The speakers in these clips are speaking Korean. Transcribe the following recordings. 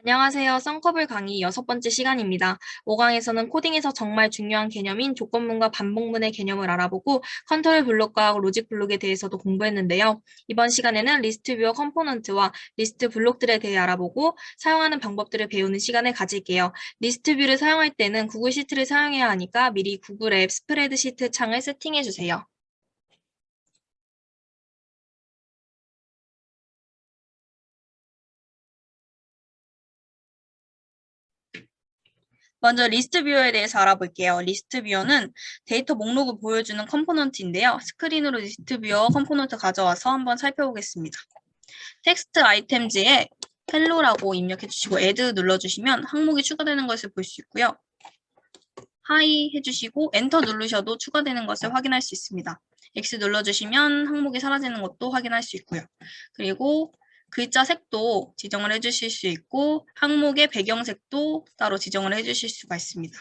안녕하세요. 썬커블 강의 6번째 시간입니다. 5강에서는 코딩에서 정말 중요한 개념인 조건문과 반복문의 개념을 알아보고 컨트롤 블록과 로직 블록에 대해서도 공부했는데요. 이번 시간에는 리스트 뷰어 컴포넌트와 리스트 블록들에 대해 알아보고 사용하는 방법들을 배우는 시간을 가질게요. 리스트 뷰를 사용할 때는 구글 시트를 사용해야 하니까 미리 구글 앱 스프레드시트 창을 세팅해 주세요. 먼저 리스트 뷰어에 대해서 알아볼게요. 리스트 뷰어는 데이터 목록을 보여주는 컴포넌트인데요. 스크린으로 리스트 뷰어 컴포넌트 가져와서 한번 살펴보겠습니다. 텍스트 아이템즈에 헬로라고 입력해 주시고 add 눌러주시면 항목이 추가되는 것을 볼 수 있고요. 하이 해주시고 엔터 누르셔도 추가되는 것을 확인할 수 있습니다. X 눌러주시면 항목이 사라지는 것도 확인할 수 있고요. 그리고 글자 색도 지정을 해주실 수 있고 항목의 배경색도 따로 지정을 해주실 수가 있습니다.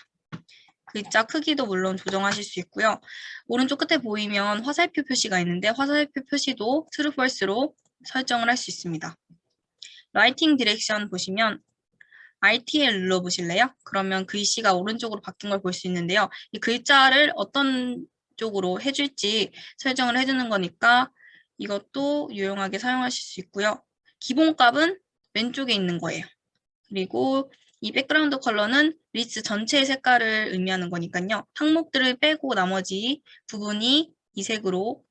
글자 크기도 물론 조정하실 수 있고요. 오른쪽 끝에 보이면 화살표 표시가 있는데 화살표 표시도 true, false로 설정을 할 수 있습니다. 라이팅 디렉션 보시면 RTL 눌러보실래요? 그러면 글씨가 오른쪽으로 바뀐 걸 볼 수 있는데요. 이 글자를 어떤 쪽으로 해줄지 설정을 해주는 거니까 이것도 유용하게 사용하실 수 있고요. 기본값은 왼쪽에 있는 거예요. 그리고 이 백그라운드 컬러는 리스트 전체의 색깔을 의미하는 거니까요. 항목들을 빼고 나머지 부분이 이 색으로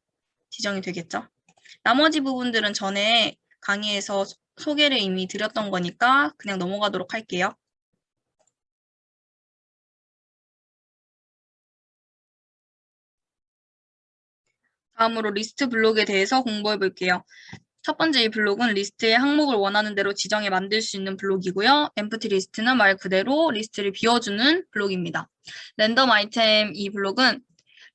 지정이 되겠죠. 나머지 부분들은 전에 강의에서 소개를 이미 드렸던 거니까 그냥 넘어가도록 할게요. 다음으로 리스트 블록에 대해서 공부해 볼게요. 첫 번째 이 블록은 리스트의 항목을 원하는 대로 지정해 만들 수 있는 블록이고요. empty 리스트는 말 그대로 리스트를 비워주는 블록입니다. 랜덤 아이템 이 블록은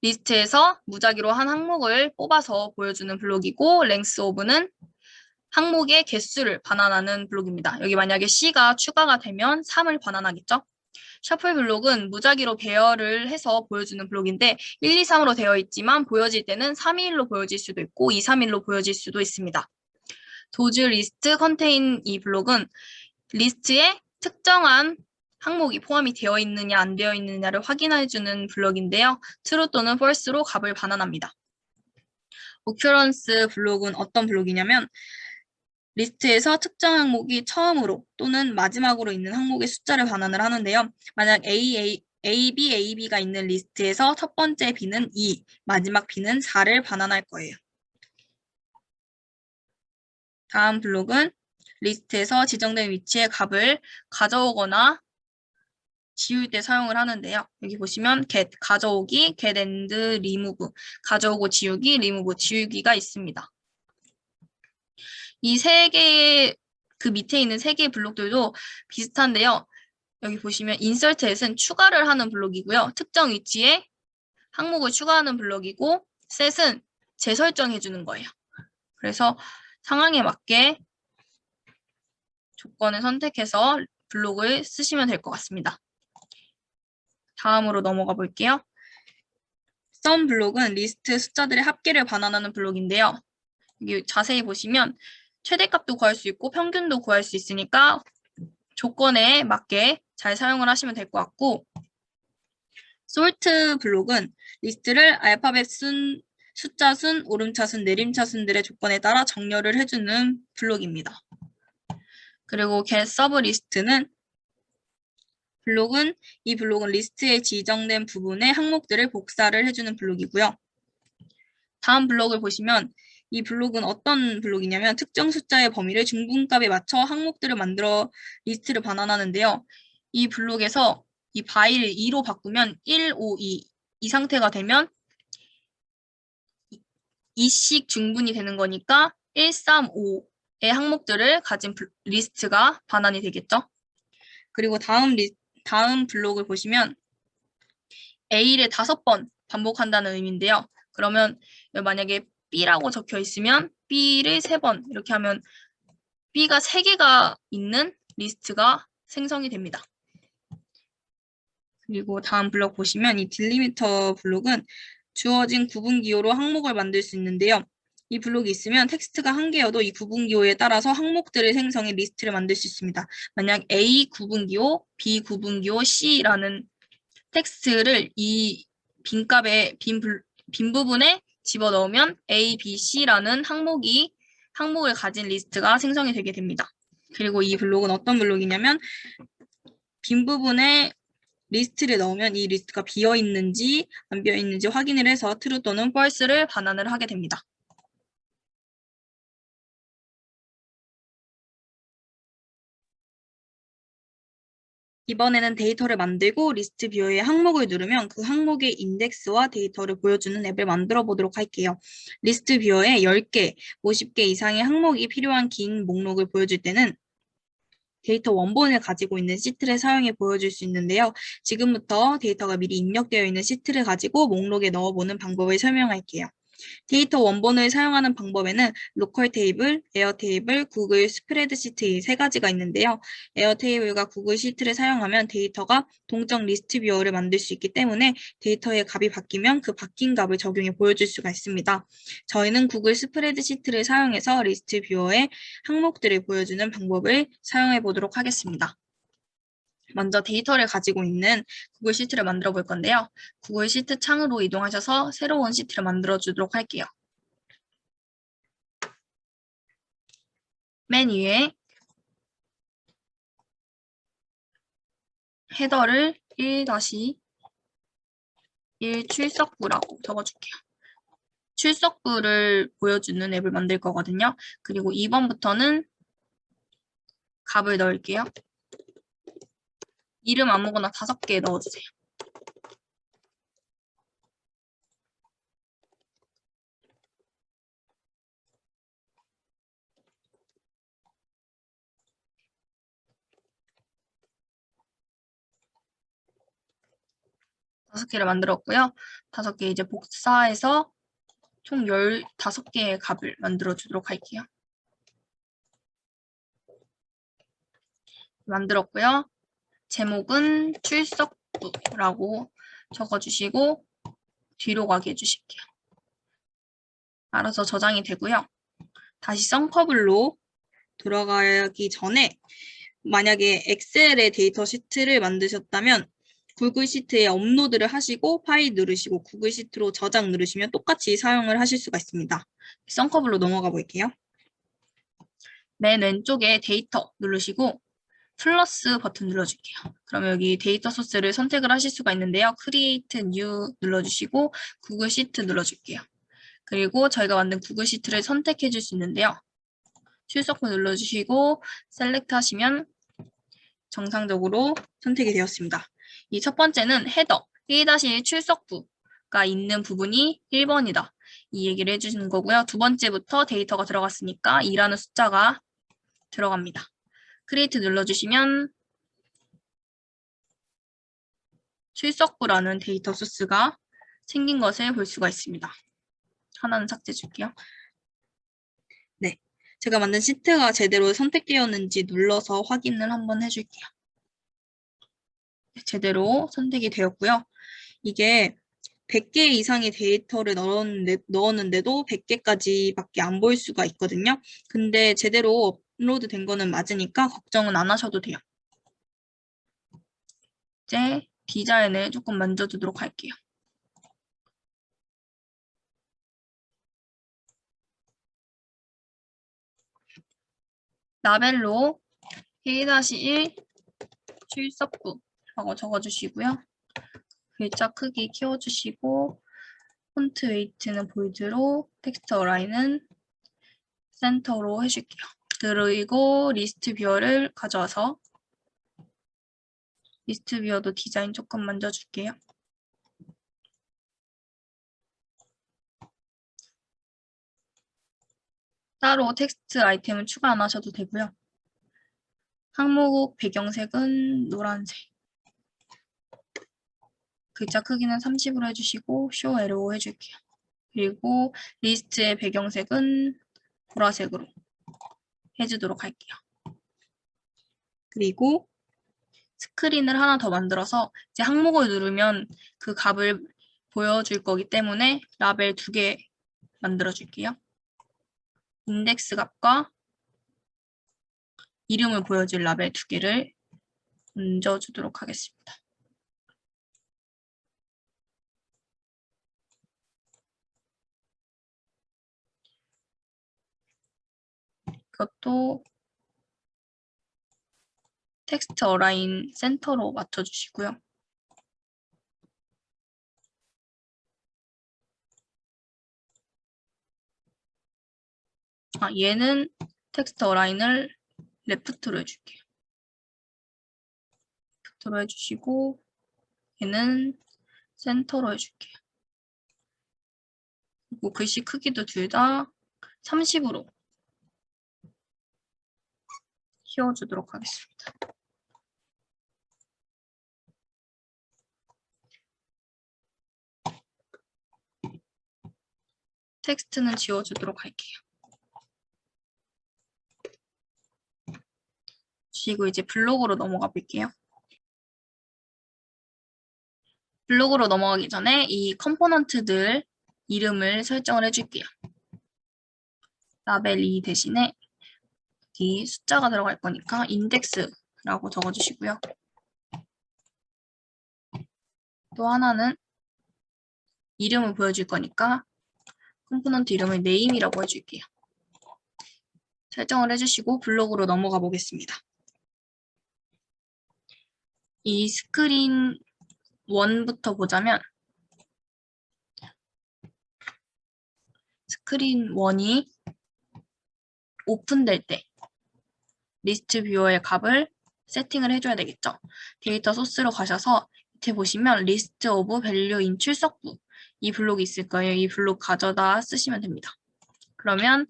리스트에서 무작위로 한 항목을 뽑아서 보여주는 블록이고 length of는 항목의 개수를 반환하는 블록입니다. 여기 만약에 C가 추가가 되면 3을 반환하겠죠? 셔플 블록은 무작위로 배열을 해서 보여주는 블록인데 1, 2, 3으로 되어 있지만 보여질 때는 3, 2, 1로 보여질 수도 있고 2, 3, 1로 보여질 수도 있습니다. 도즈 리스트 컨테인 이 블록은 리스트에 특정한 항목이 포함이 되어 있느냐 안 되어 있느냐를 확인해주는 블록인데요. true 또는 false로 값을 반환합니다. occurrence 블록은 어떤 블록이냐면 리스트에서 특정 항목이 처음으로 또는 마지막으로 있는 항목의 숫자를 반환을 하는데요. 만약 AB가 있는 리스트에서 첫 번째 B는 2, 마지막 B는 4를 반환할 거예요. 다음 블록은 리스트에서 지정된 위치에 값을 가져오거나 지울 때 사용을 하는데요. 여기 보시면 get, 가져오기, get and remove, 가져오고 지우기, remove, 지우기가 있습니다. 이 세 개의 그 밑에 있는 세 개의 블록들도 비슷한데요. 여기 보시면 insert at은 추가를 하는 블록이고요. 특정 위치에 항목을 추가하는 블록이고 set은 재설정해 주는 거예요. 그래서 상황에 맞게 조건을 선택해서 블록을 쓰시면 될 것 같습니다. 다음으로 넘어가 볼게요. sum 블록은 리스트 숫자들의 합계를 반환하는 블록인데요. 여기 자세히 보시면 최대값도 구할 수 있고 평균도 구할 수 있으니까 조건에 맞게 잘 사용을 하시면 될 것 같고 sort 블록은 리스트를 알파벳 순, 숫자 순, 오름차 순, 내림차 순들의 조건에 따라 정렬을 해주는 블록입니다. 그리고 get sub 리스트는 이 블록은 리스트에 지정된 부분의 항목들을 복사를 해주는 블록이고요. 다음 블록을 보시면 이 블록은 어떤 블록이냐면 특정 숫자의 범위를 중분값에 맞춰 항목들을 만들어 리스트를 반환하는데요. 이 블록에서 이 바이를 2로 바꾸면 1, 5, 2 이 상태가 되면 2씩 중분이 되는 거니까 1, 3, 5의 항목들을 가진 리스트가 반환이 되겠죠. 그리고 다음 블록을 보시면 A를 5번 반복한다는 의미인데요. 그러면 만약에 B라고 적혀 있으면 B를 3번 이렇게 하면 B가 3개가 있는 리스트가 생성이 됩니다. 그리고 다음 블록 보시면 이 딜리미터 블록은 주어진 구분 기호로 항목을 만들 수 있는데요. 이 블록이 있으면 텍스트가 한 개여도 이 구분기호에 따라서 항목들을 생성해 리스트를 만들 수 있습니다. 만약 A 구분기호, B 구분기호, C라는 텍스트를 이 빈값에 빈 부분에 집어넣으면 A, B, C라는 항목을 가진 리스트가 생성이 되게 됩니다. 그리고 이 블록은 어떤 블록이냐면 빈 부분에 리스트를 넣으면 이 리스트가 비어 있는지 안 비어 있는지 확인을 해서 true 또는 false를 반환을 하게 됩니다. 이번에는 데이터를 만들고 리스트 뷰어의 항목을 누르면 그 항목의 인덱스와 데이터를 보여주는 앱을 만들어 보도록 할게요. 리스트 뷰어에 10개, 50개 이상의 항목이 필요한 긴 목록을 보여줄 때는 데이터 원본을 가지고 있는 시트를 사용해 보여줄 수 있는데요. 지금부터 데이터가 미리 입력되어 있는 시트를 가지고 목록에 넣어보는 방법을 설명할게요. 데이터 원본을 사용하는 방법에는 로컬 테이블, 에어 테이블, 구글 스프레드시트 이 세 가지가 있는데요. 에어 테이블과 구글 시트를 사용하면 데이터가 동적 리스트 뷰어를 만들 수 있기 때문에 데이터의 값이 바뀌면 그 바뀐 값을 적용해 보여줄 수가 있습니다. 저희는 구글 스프레드시트를 사용해서 리스트 뷰어의 항목들을 보여주는 방법을 사용해 보도록 하겠습니다. 먼저 데이터를 가지고 있는 구글 시트를 만들어 볼 건데요. 구글 시트 창으로 이동하셔서 새로운 시트를 만들어 주도록 할게요. 맨 위에 헤더를 1-1 출석부라고 적어줄게요. 출석부를 보여주는 앱을 만들 거거든요. 그리고 2번부터는 값을 넣을게요. 이름 아무거나 5개 넣어주세요. 다섯 개를 만들었고요. 5개 이제 복사해서 총 15개의 값을 만들어 주도록 할게요. 만들었고요. 제목은 출석부라고 적어주시고 뒤로 가게 해주실게요. 알아서 저장이 되고요. 다시 썬커블로 들어가기 전에 만약에 엑셀의 데이터 시트를 만드셨다면 구글 시트에 업로드를 하시고 파일 누르시고 구글 시트로 저장 누르시면 똑같이 사용을 하실 수가 있습니다. 썬커블로 넘어가 볼게요. 맨 왼쪽에 데이터 누르시고 플러스 버튼 눌러줄게요. 그러면 여기 데이터 소스를 선택을 하실 수가 있는데요. Create New 눌러주시고 구글 시트 눌러줄게요. 그리고 저희가 만든 구글 시트를 선택해 줄 수 있는데요. 출석부 눌러주시고 셀렉트 하시면 정상적으로 선택이 되었습니다. 이 첫 번째는 헤더 1-1 출석부가 있는 부분이 1번이다. 이 얘기를 해주시는 거고요. 두 번째부터 데이터가 들어갔으니까 2라는 숫자가 들어갑니다. 크리에이트 눌러주시면 출석부라는 데이터 소스가 생긴 것을 볼 수가 있습니다. 하나는 삭제해 줄게요. 네, 제가 만든 시트가 제대로 선택되었는지 눌러서 확인을 한번 해줄게요. 제대로 선택이 되었고요. 이게 100개 이상의 데이터를 넣었는데도 100개까지밖에 안 보일 수가 있거든요. 근데 제대로 업로드 된 거는 맞으니까 걱정은 안 하셔도 돼요. 이제 디자인을 조금 만져주도록 할게요. 라벨로 1-1 출석부라고 적어주시고요. 글자 크기 키워주시고 폰트 웨이트는 볼드로 텍스트 어라인은 센터로 해줄게요. 그리고 리스트 뷰어를 가져와서 리스트 뷰어도 디자인 조금 만져줄게요. 따로 텍스트 아이템은 추가 안 하셔도 되고요. 항목 배경색은 노란색. 글자 크기는 30으로 해주시고 쇼 에로 해줄게요. 그리고 리스트의 배경색은 보라색으로 해주도록 할게요. 그리고 스크린을 하나 더 만들어서 이제 항목을 누르면 그 값을 보여줄 거기 때문에 라벨 2개 만들어 줄게요. 인덱스 값과 이름을 보여줄 라벨 두 개를 얹어주도록 하겠습니다. 이것도 텍스트 어라인 센터로 맞춰주시고요. 얘는 텍스트 어라인을 레프트로 해줄게요. 레프트로 해주시고 얘는 센터로 해줄게요. 그리고 글씨 크기도 둘 다 30으로 키워주도록 하겠습니다. 텍스트는 지워주도록 할게요. 그리고 이제 블록으로 넘어가 볼게요. 블록으로 넘어가기 전에 이 컴포넌트들 이름을 설정을 해줄게요. 라벨 2 대신에 여기 숫자가 들어갈 거니까 인덱스라고 적어주시고요. 또 하나는 이름을 보여줄 거니까 컴포넌트 이름을 name이라고 해줄게요. 설정을 해주시고 블록으로 넘어가 보겠습니다. 이 스크린 1부터 보자면 스크린 1이 오픈될 때 리스트 뷰어의 값을 세팅을 해줘야 되겠죠. 데이터 소스로 가셔서 밑에 보시면 리스트 오브 밸류 인 출석부 이 블록이 있을 거예요. 이 블록 가져다 쓰시면 됩니다. 그러면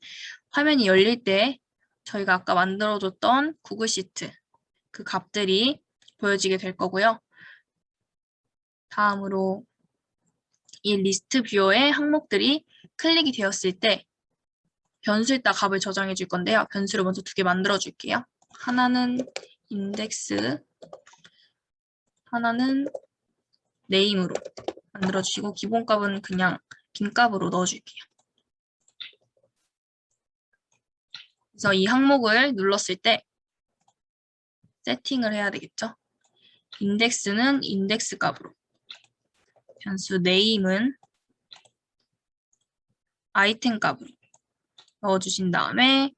화면이 열릴 때 저희가 아까 만들어줬던 구글 시트 그 값들이 보여지게 될 거고요. 다음으로 이 리스트 뷰어의 항목들이 클릭이 되었을 때 변수에다 값을 저장해 줄 건데요. 변수를 먼저 두 개 만들어 줄게요. 하나는 인덱스, 하나는 name으로 만들어 주시고 기본 값은 그냥 빈 값으로 넣어 줄게요. 그래서 이 항목을 눌렀을 때 세팅을 해야 되겠죠. 인덱스는 인덱스 값으로, 변수 name은 아이템 값으로 넣어주신 다음에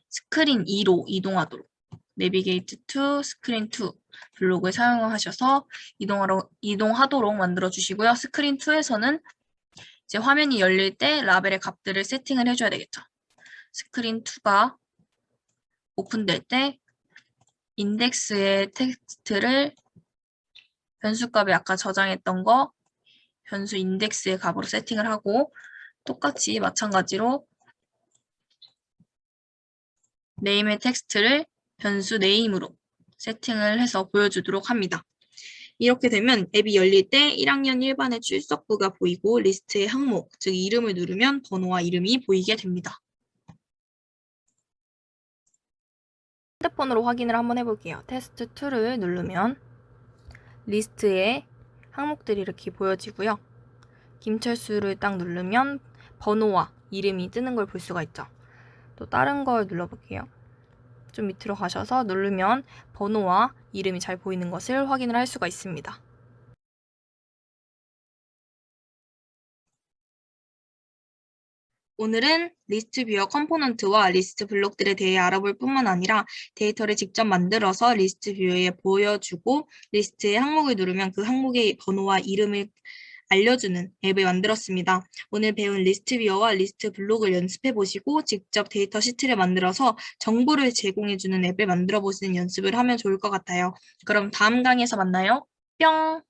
스크린 2로 이동하도록 내비게이트 to 스크린 2 블록을 사용하셔서 이동하도록 만들어 주시고요. 스크린 2에서는 이제 화면이 열릴 때 라벨의 값들을 세팅을 해줘야 되겠죠. 스크린 2가 오픈될 때 인덱스의 텍스트를 변수 값에 아까 저장했던 거 변수 인덱스의 값으로 세팅을 하고 똑같이 마찬가지로 name의 텍스트를 변수 name으로 세팅을 해서 보여주도록 합니다. 이렇게 되면 앱이 열릴 때 1학년 1반의 출석부가 보이고 리스트의 항목, 즉 이름을 누르면 번호와 이름이 보이게 됩니다. 핸드폰으로 확인을 한번 해볼게요. 테스트 2를 누르면 리스트에 항목들이 이렇게 보여지고요. 김철수를 딱 누르면 번호와 이름이 뜨는 걸 볼 수가 있죠. 또 다른 걸 눌러볼게요. 좀 밑으로 가셔서 누르면 번호와 이름이 잘 보이는 것을 확인을 할 수가 있습니다. 오늘은 리스트 뷰어 컴포넌트와 리스트 블록들에 대해 알아볼 뿐만 아니라 데이터를 직접 만들어서 리스트 뷰어에 보여주고 리스트의 항목을 누르면 그 항목의 번호와 이름을 알려주는 앱을 만들었습니다. 오늘 배운 리스트 뷰어와 리스트 블록을 연습해 보시고 직접 데이터 시트를 만들어서 정보를 제공해주는 앱을 만들어 보시는 연습을 하면 좋을 것 같아요. 그럼 다음 강의에서 만나요. 뿅!